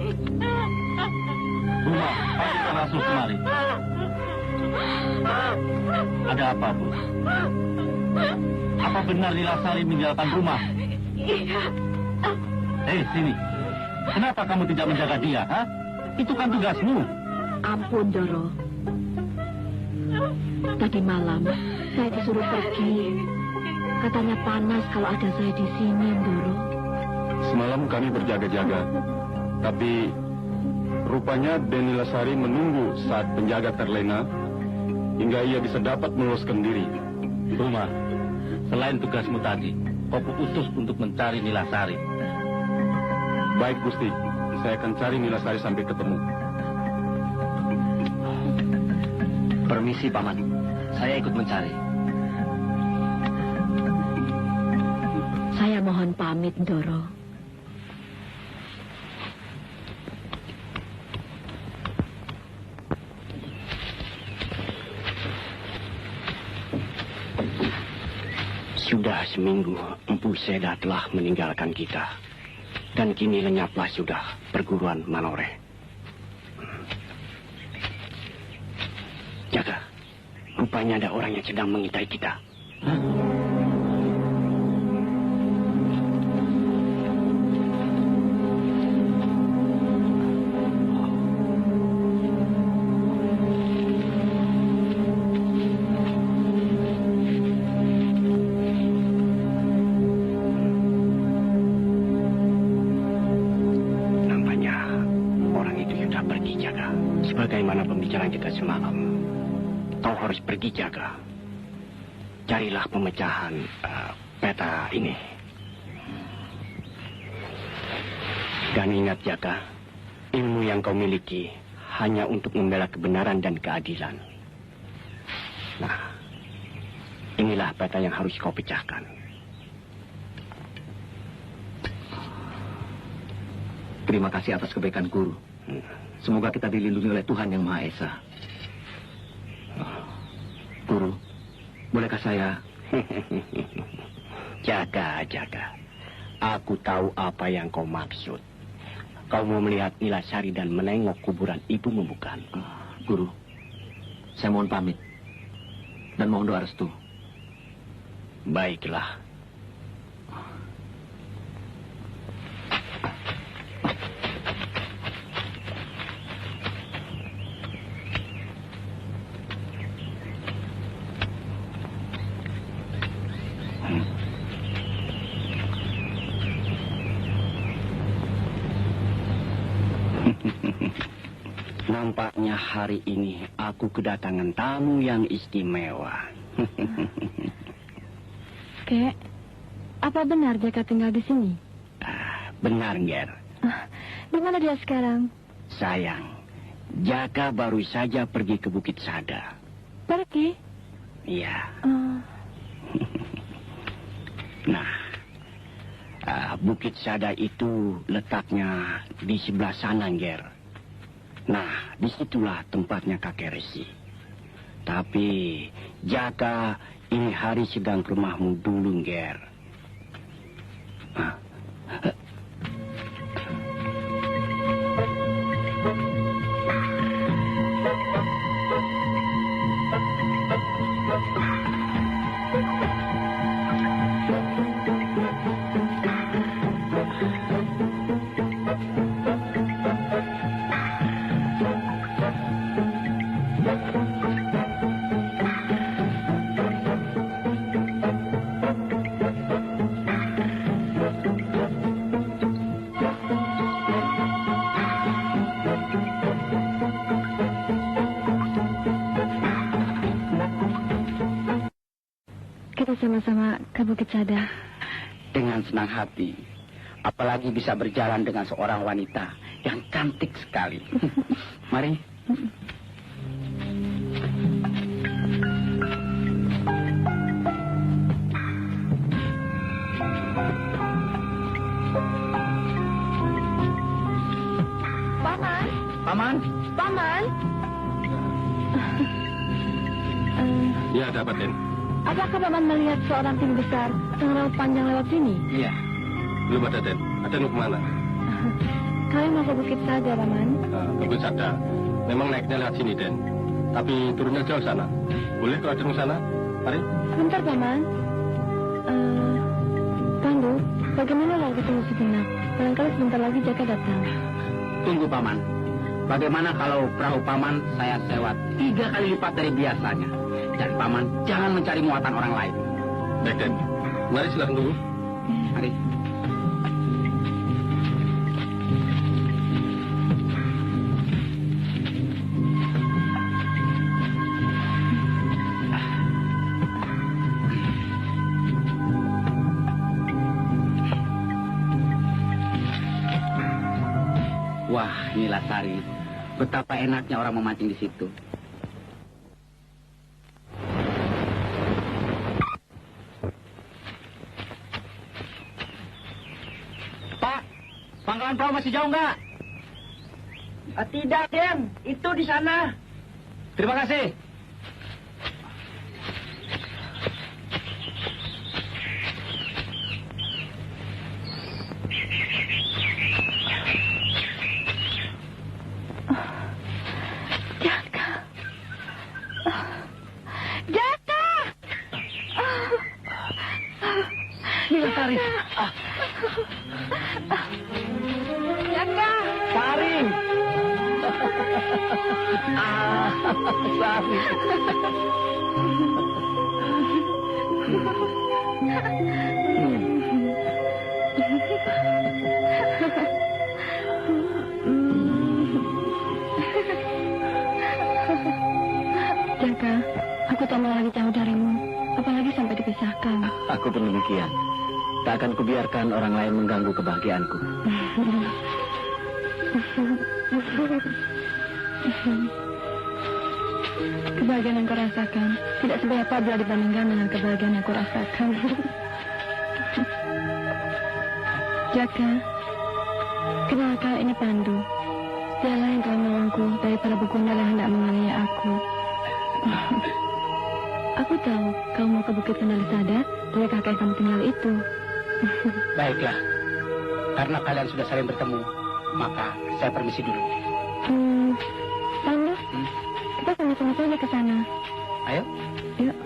Speaker 3: Buma, panggil pengasuh kemari. Ada apa, Bu? Apa benar Nilasari meninggalkan rumah?
Speaker 8: Iya.
Speaker 3: Sini. Kenapa kamu tidak menjaga dia, ha? Itu kan tugasmu.
Speaker 2: Ampun, Doro. Tadi malam saya disuruh pergi. Katanya panas kalau ada saya di sini, Doro.
Speaker 6: Semalam kami berjaga-jaga. Tapi rupanya Denilasari menunggu saat penjaga terlena hingga ia bisa dapat meloloskan diri.
Speaker 3: Buma, selain tugasmu tadi, kau utus untuk mencari Nilasari.
Speaker 6: Baik, Gusti. Saya akan cari Nilasari sampai ketemu.
Speaker 7: Permisi, Paman. Saya ikut mencari.
Speaker 2: Saya mohon pamit, Doro.
Speaker 7: Sudah seminggu Empu Seda telah meninggalkan kita. Dan kini lenyaplah sudah perguruan Manoreh. Jaga, rupanya ada orang yang sedang mengintai kita. Sebagaimana pembicaraan kita semalam, kau harus pergi jaga. Carilah pemecahan peta ini. Dan ingat jaga, Ilmu yang kau miliki hanya untuk membela kebenaran dan keadilan. Nah, inilah peta yang harus kau pecahkan.
Speaker 1: Terima kasih atas kebaikan guru. Semoga kita dilindungi oleh Tuhan Yang Maha Esa. Guru, bolehkah saya?
Speaker 7: Jaga. Aku tahu apa yang kau maksud. Kau mau melihat Nilasari dan menengok kuburan ibumu, bukan?
Speaker 1: Guru, saya mohon pamit. Dan mohon doa restu.
Speaker 7: Baiklah. Nampaknya hari ini aku kedatangan tamu yang istimewa.
Speaker 4: Kek, apa benar Jaka tinggal di sini?
Speaker 7: Benar, Nger.
Speaker 4: Di mana dia sekarang?
Speaker 7: Sayang, Jaka baru saja pergi ke Bukit Sada.
Speaker 4: Pergi?
Speaker 7: Iya. Nah, Bukit Sada itu letaknya di sebelah sana, Nger. Nah, disitulah tempatnya kakek Resi. Tapi, Jaka ini hari sedang ke rumahmu dulu, Nger.
Speaker 4: Kita sama-sama ke Bukit Sada.
Speaker 5: Dengan senang hati. Apalagi bisa berjalan dengan seorang wanita yang cantik sekali. Mari.
Speaker 4: Paman?
Speaker 5: Paman?
Speaker 4: Paman?
Speaker 6: Ya, ada apa, Den?
Speaker 4: Apakah Paman melihat seorang tinggi besar yang raut panjang lewat sini?
Speaker 5: Iya.
Speaker 6: Belum ada, Den. Ada mau kemana?
Speaker 4: Kami mau ke Bukit Sada, Paman.
Speaker 6: Bukit Sada. Memang naiknya lewat sini, Den. Tapi turunnya jauh sana. Boleh kalau ada di sana? Mari.
Speaker 4: Sebentar, Paman. Pandu, bagaimana kalau kita tunggu sejenak? Barangkali sebentar lagi Jaka datang.
Speaker 5: Tunggu, Paman. Bagaimana kalau perahu Paman saya sewa 3 kali lipat dari biasanya? Dan Paman jangan mencari muatan orang lain.
Speaker 6: Baik, Den. Mari silakan dulu.
Speaker 5: Mari. Wah, Nilasari. Betapa enaknya orang memancing di situ.
Speaker 7: Pak, pangkalan perahu masih jauh nggak? Tidak, Den. Itu di sana. Terima kasih.
Speaker 5: Nilasari.
Speaker 4: Jaka!
Speaker 5: Saring. Sari.
Speaker 4: Jaka, aku tak mau lagi jauh darimu. Apalagi sampai dipisahkan.
Speaker 1: Aku pun demikian. Tak akan kubiarkan orang lain mengganggu kebahagiaanku.
Speaker 2: Kebahagiaan yang kau rasakan tidak seberapa bila dibandingkan dengan kebahagiaan yang kau rasakan. Jaka, kenalkan ini Pandu. Dialah yang telah menolongku daripada Begundal yang hendak menganiaya aku. Aku tahu kau mau ke Bukit Kendalisada dari kakek kamu tinggal itu.
Speaker 5: Baiklah, karena kalian sudah saling bertemu, maka saya permisi dulu.
Speaker 2: Pandu, kita sama-sama saja ke sana.
Speaker 5: Ayo.
Speaker 2: Yuk.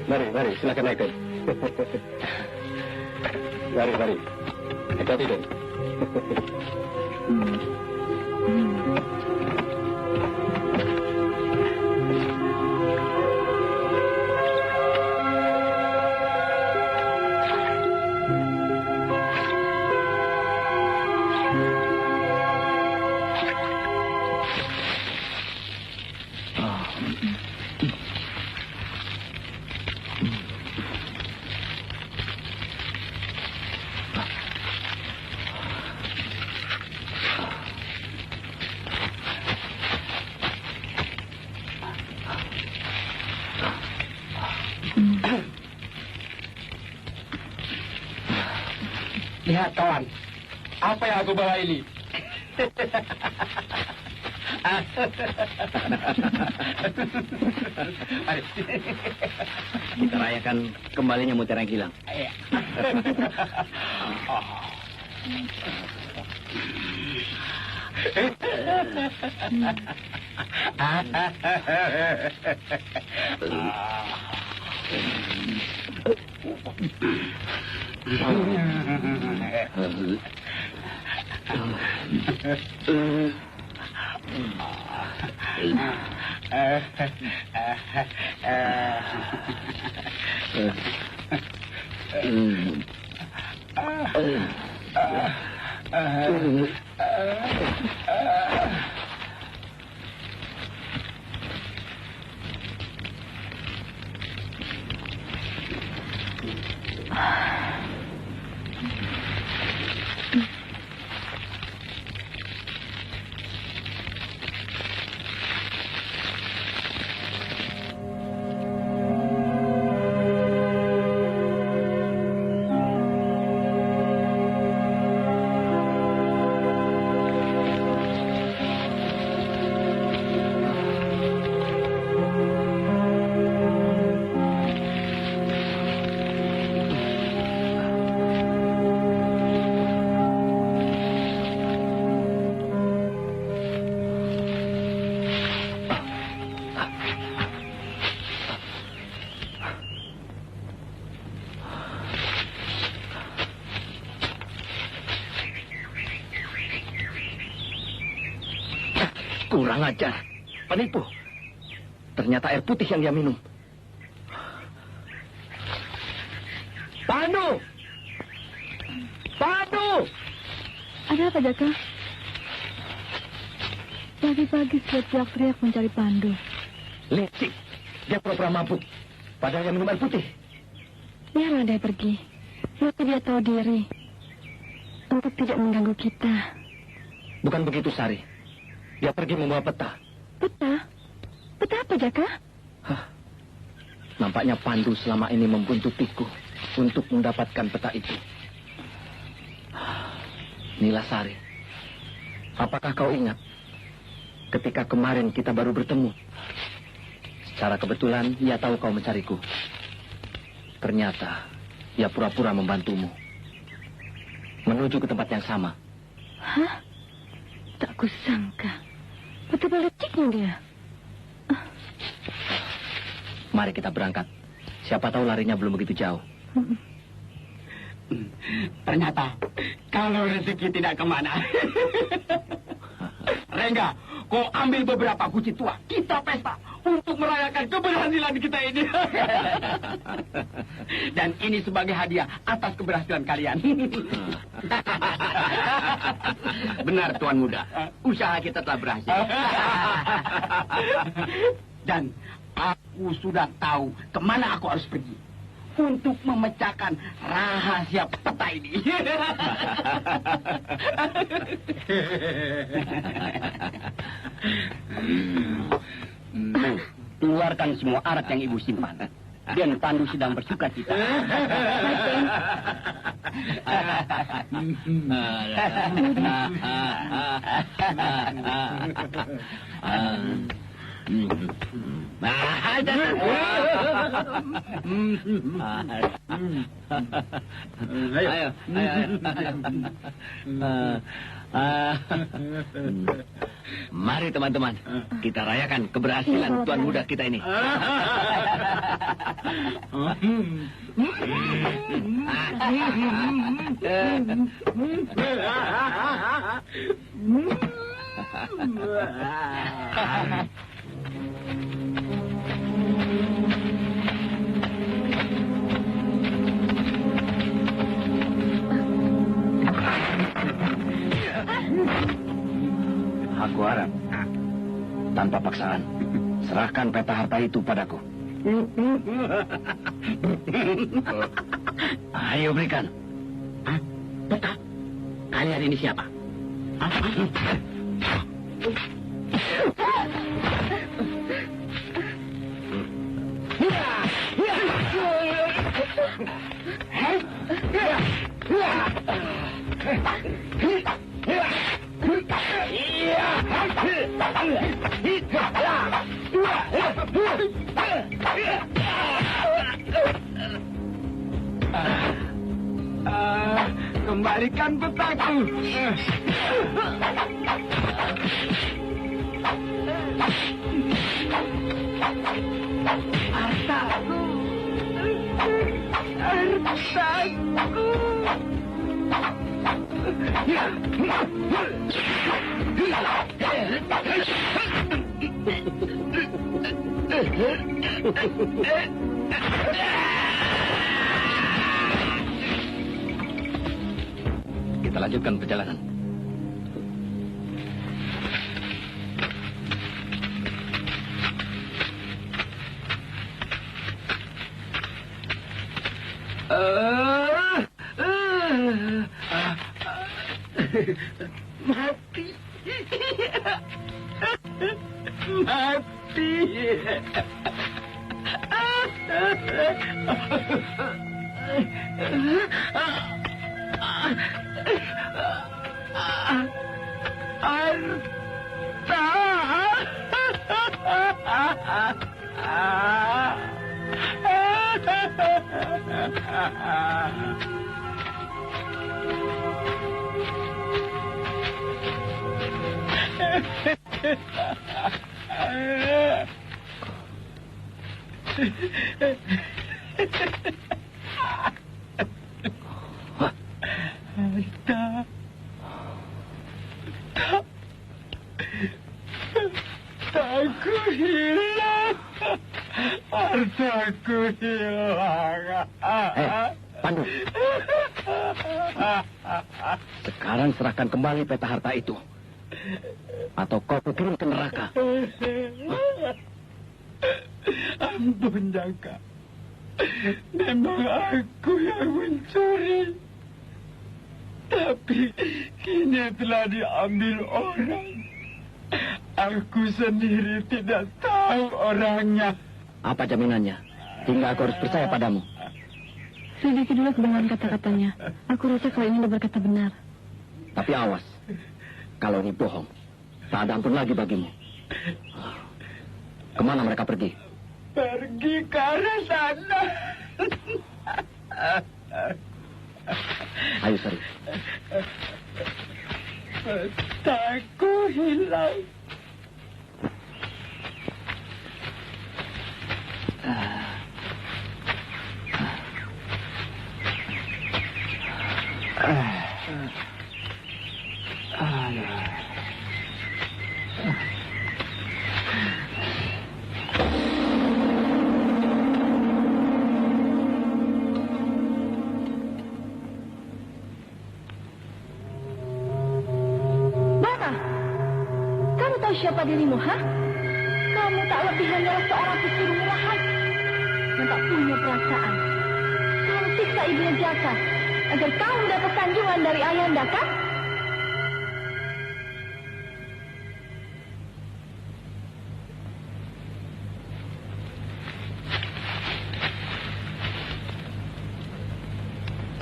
Speaker 1: Mari, silakan naik, Den. Mari. Hati-hati, Den.
Speaker 5: Lihat kawan, apa yang aku bawa ini?
Speaker 7: Kita rayakan kembalinya Mutiara yang hilang.
Speaker 1: Kurang ajar. Penipu. Ternyata air putih yang dia minum. Pandu! Pandu!
Speaker 2: Ada apa, Jaka? Pagi-pagi sudah teriak-teriak mencari Pandu.
Speaker 1: Licik. Dia pura-pura mabuk. Padahal yang minum air putih.
Speaker 2: Biarlah dia pergi. Waktu dia tahu diri. Untuk tidak mengganggu kita.
Speaker 1: Bukan begitu, Sari. Dia pergi membawa peta.
Speaker 2: Peta? Peta apa, Jaka?
Speaker 1: Nampaknya Pandu selama ini membuntutiku untuk mendapatkan peta itu. Nilasari, apakah kau ingat ketika kemarin kita baru bertemu? Secara kebetulan ia tahu kau mencariku. Ternyata ia pura-pura membantumu menuju ke tempat yang sama.
Speaker 2: Hah? Tak kusangka. Betapa leciknya dia.
Speaker 1: Mari kita berangkat. Siapa tahu larinya belum begitu jauh.
Speaker 5: Ternyata kalau rezeki tidak kemana. Rengga, kau ambil beberapa kunci tua. Kita pesta untuk merayakan keberhasilan kita ini. Dan ini sebagai hadiah atas keberhasilan kalian.
Speaker 7: Benar, Tuan Muda. Usaha kita telah berhasil.
Speaker 5: Dan aku sudah tahu kemana aku harus pergi.
Speaker 7: untuk memecahkan rahasia peta ini. Keluarkan semua arat yang ibu simpan. Dan Pandu sedang bersuka cita.
Speaker 1: Mari teman-teman, kita rayakan keberhasilan tuan muda kita ini. Aku harap, tanpa paksaan, serahkan peta harta itu padaku. Ayo berikan.
Speaker 7: Peta? Kalian ini siapa?
Speaker 5: Kembalikan petaku. Hartaku. Hartaku.
Speaker 1: Kita lanjutkan perjalanan.
Speaker 5: Mati. Mati. Hartaku hilang. Hartaku hilang.
Speaker 1: Pandu. Sekarang serahkan kembali peta harta itu. Atau kau berkirim ke neraka.
Speaker 5: Ampun, Jaka. Memang aku yang mencuri. Tapi kini telah diambil orang. Aku sendiri tidak tahu orangnya.
Speaker 1: Apa jaminannya? Hingga aku harus percaya padamu.
Speaker 2: Selidiki dulu kebenaran kata-katanya. Aku rasa kau ini berkata benar.
Speaker 1: Tapi awas. Kalau ini bohong, tak ada ampun lagi bagimu. Kemana mereka pergi?
Speaker 5: Pergi ke arah sana.
Speaker 1: Ayo, Sari.
Speaker 5: Petaku hilang.
Speaker 2: Siapa dirimu, ha? Kamu tak lebih hanyalah seorang pencuri murahan yang tak punya perasaan.
Speaker 4: siksa ibunya Jaka agar kau mendapat sanjungan dari Ayahanda, kan?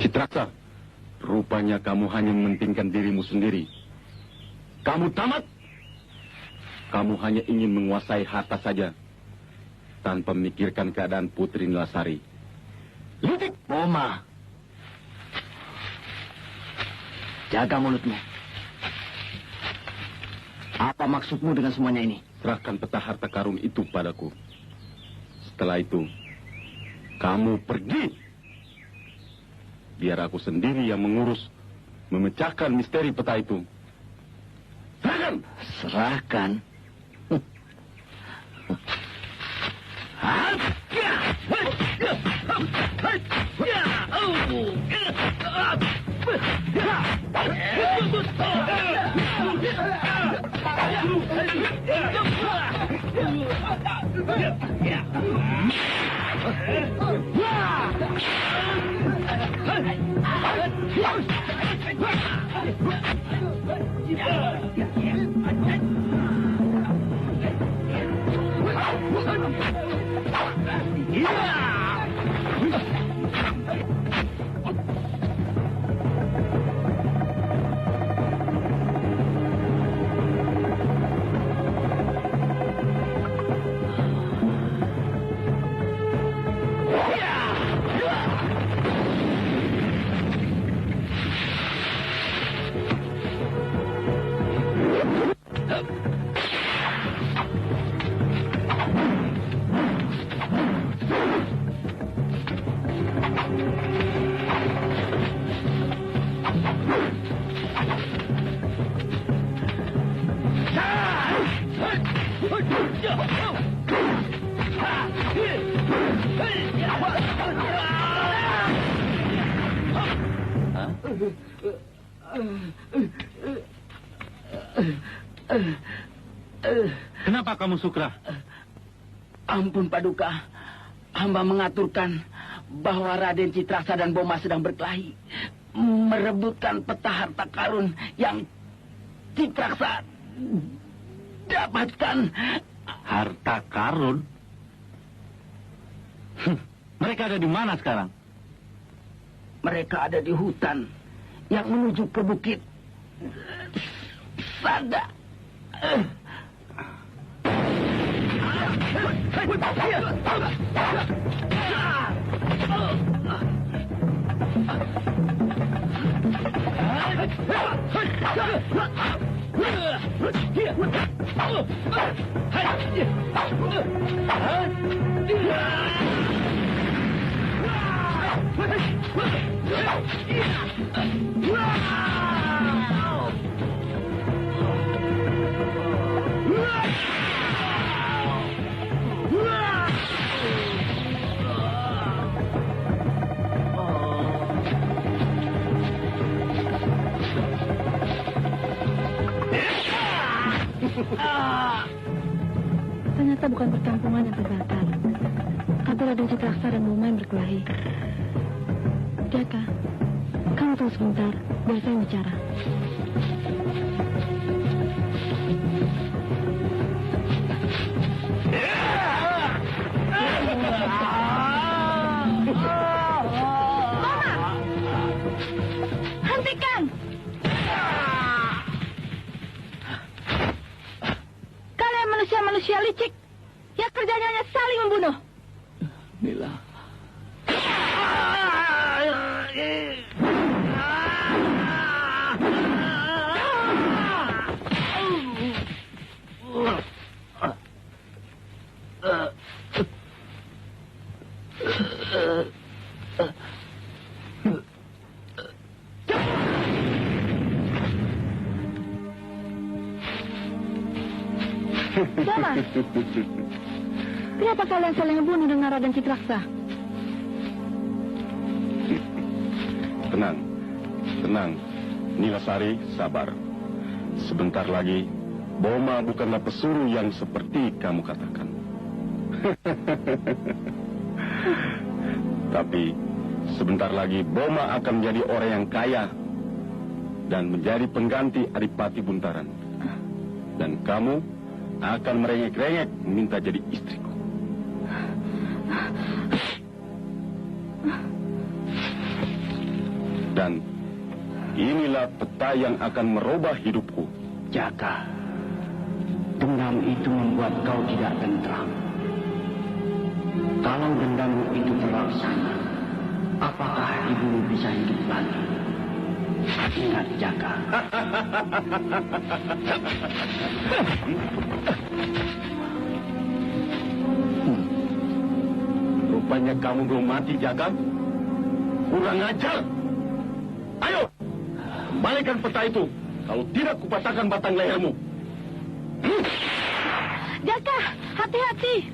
Speaker 6: Citraksa, rupanya kamu hanya mementingkan dirimu sendiri. Kamu tamat. Kamu hanya ingin menguasai harta saja, tanpa memikirkan keadaan Putri Nilasari.
Speaker 1: Lidik, Boma. Jaga mulutmu. Apa maksudmu dengan semuanya ini?
Speaker 6: Serahkan peta harta karun itu padaku. Setelah itu, kamu pergi. Biar aku sendiri yang mengurus, memecahkan misteri peta itu. Serahkan!
Speaker 1: Serahkan?
Speaker 3: Kenapa kamu Sukra?
Speaker 5: Ampun Paduka, hamba mengaturkan bahwa Raden Citraksa dan Boma sedang berkelahi, merebutkan peta harta karun yang Citraksa dapatkan.
Speaker 3: Harta karun? Mereka ada di mana sekarang?
Speaker 5: Mereka ada di hutan yang menuju ke bukit Sada.
Speaker 2: Ternyata bukan perkampungan yang terbakar, tapi Raden Citraksa dan Boma yang berkelahi. Jaka, kamu tunggu sebentar, biar saya bicara.
Speaker 4: Hentikan! Kalian manusia-manusia licik yang kerjanya hanya saling membunuh.
Speaker 5: Nila.
Speaker 4: Boma, kenapa kalian saling membunuh dengan Raden Citraksa?
Speaker 6: Tenang, tenang. Nilasari, sabar. Sebentar lagi, Boma bukanlah pesuruh yang seperti kamu katakan. Tapi, Sebentar lagi Boma akan menjadi orang yang kaya dan menjadi pengganti Adipati Buntaran. Dan kamu akan merengek-rengek minta jadi istriku. Dan inilah peta yang akan merubah hidupku.
Speaker 7: Jaka, dendam itu membuat kau tidak tentram. Kalau dendammu itu terlaksana, apakah ibumu bisa hidup lagi? Ingat, Jaka.
Speaker 6: Rupanya kamu belum mati, Jaka. Kurang ajar. Ayo, balikkan peta itu. Kalau tidak, kupatahkan batang lehermu.
Speaker 2: Jaka, hati-hati.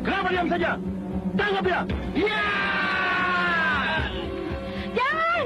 Speaker 6: Kenapa diam saja? Tangkap dia! Ya!
Speaker 2: Jangan!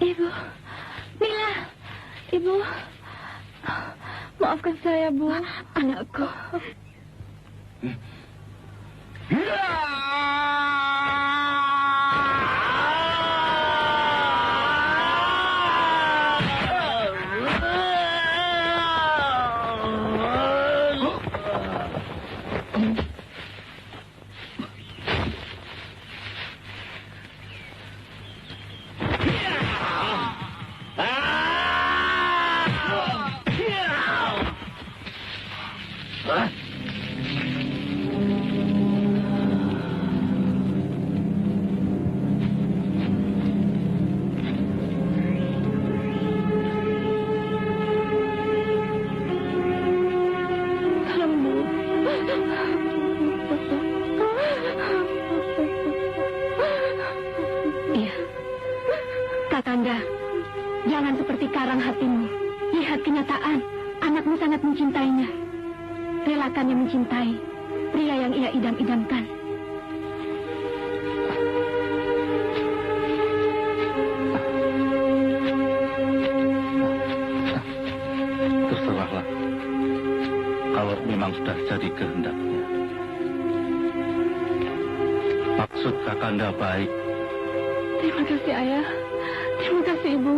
Speaker 2: Ibu, Mila, Ibu, maafkan saya, Bu. Anakku. Iya, Kakanda, jangan seperti karang hatimu. Lihat kenyataan, anakmu sangat mencintainya. Relakannya mencintai pria yang ia idam-idamkan.
Speaker 3: Terserahlah. Kalau memang sudah jadi kehendaknya. Maksud Kakanda baik.
Speaker 2: Terima kasih, Ayah. Terima kasih, Ibu.